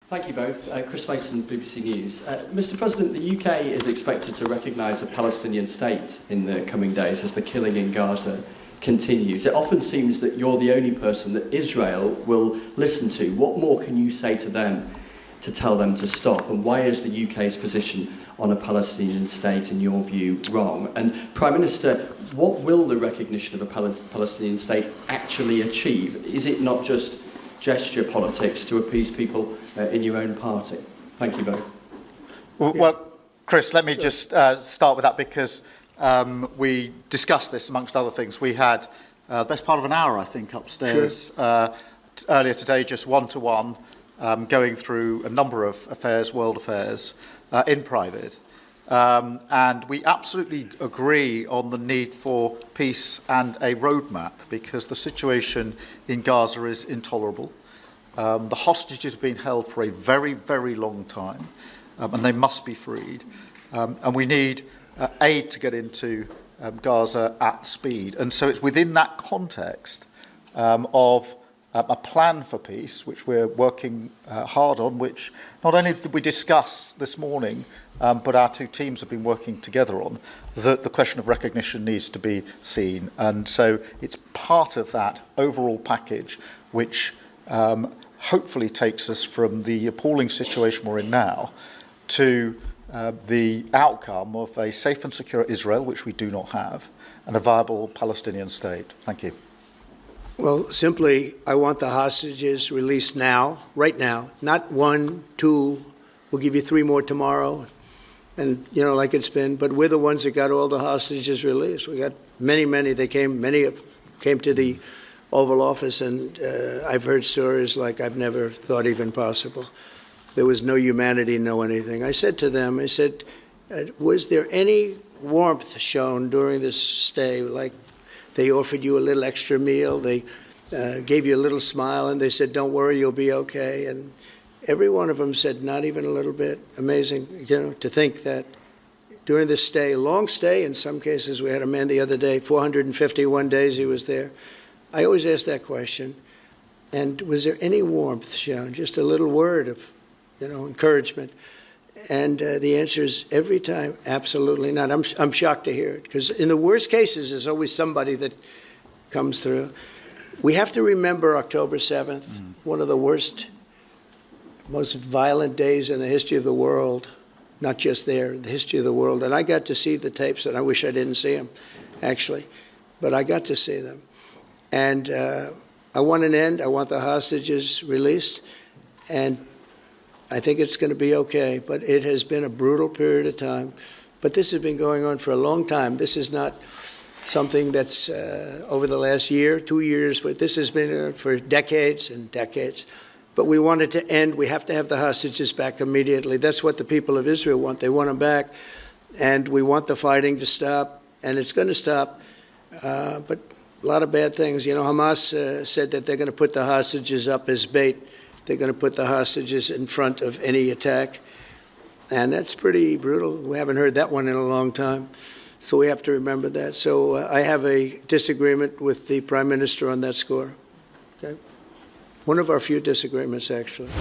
Thank you both. Chris Mason, BBC News. Mr. President, the UK is expected to recognise a Palestinian state in the coming days as the killing in Gaza continues. It often seems that you're the only person that Israel will listen to. What more can you say to them to tell them to stop? And why is the UK's position on a Palestinian state, in your view, wrong? And Prime Minister, what will the recognition of a Palestinian state actually achieve? Is it not just gesture politics to appease people in your own party? Thank you both. Well, Chris, let me just start with that, because we discussed this amongst other things. We had the best part of an hour, I think, upstairs earlier today, just one-to-one, going through a number of affairs, world affairs, in private. And we absolutely agree on the need for peace and a roadmap, because the situation in Gaza is intolerable. The hostages have been held for a very, very long time, and they must be freed. And we need aid to get into Gaza at speed. And so it's within that context of a plan for peace, which we're working hard on, which not only did we discuss this morning, but our two teams have been working together on, that the question of recognition needs to be seen. And so it's part of that overall package which hopefully takes us from the appalling situation we're in now to the outcome of a safe and secure Israel, which we do not have, and a viable Palestinian state. Thank you. Well, simply, I want the hostages released now, right now, not 1, 2, we'll give you 3 more tomorrow, and, you know, like it's been, but we're the ones that got all the hostages released. We got many, many came to the Oval Office, and I've heard stories like I've never thought even possible. There was no humanity, no anything. I said to them, I said, was there any warmth shown during this stay? Like they offered you a little extra meal, they gave you a little smile, and they said, don't worry, you'll be okay. And every one of them said, not even a little bit. Amazing, you know, to think that during this stay, long stay in some cases. We had a man the other day, 451 days he was there. I always ask that question. And was there any warmth shown? Just a little word of, you know, encouragement. And the answer is every time, absolutely not. I'm shocked to hear it, because in the worst cases, there's always somebody that comes through. We have to remember October 7th, one of the worst, most violent days in the history of the world, not just there, the history of the world. And I got to see the tapes, and I wish I didn't see them, actually, but I got to see them. And I want an end. I want the hostages released, and I think it's going to be okay. But it has been a brutal period of time. But this has been going on for a long time. This is not something that's over the last year, 2 years, but this has been for decades and decades. But we want it to end. We have to have the hostages back immediately. That's what the people of Israel want. They want them back. And we want the fighting to stop, and it's going to stop. But a lot of bad things. You know, Hamas said that they're going to put the hostages up as bait. They're going to put the hostages in front of any attack. And that's pretty brutal. We haven't heard that one in a long time. So we have to remember that. So I have a disagreement with the Prime Minister on that score. Okay? One of our few disagreements, actually.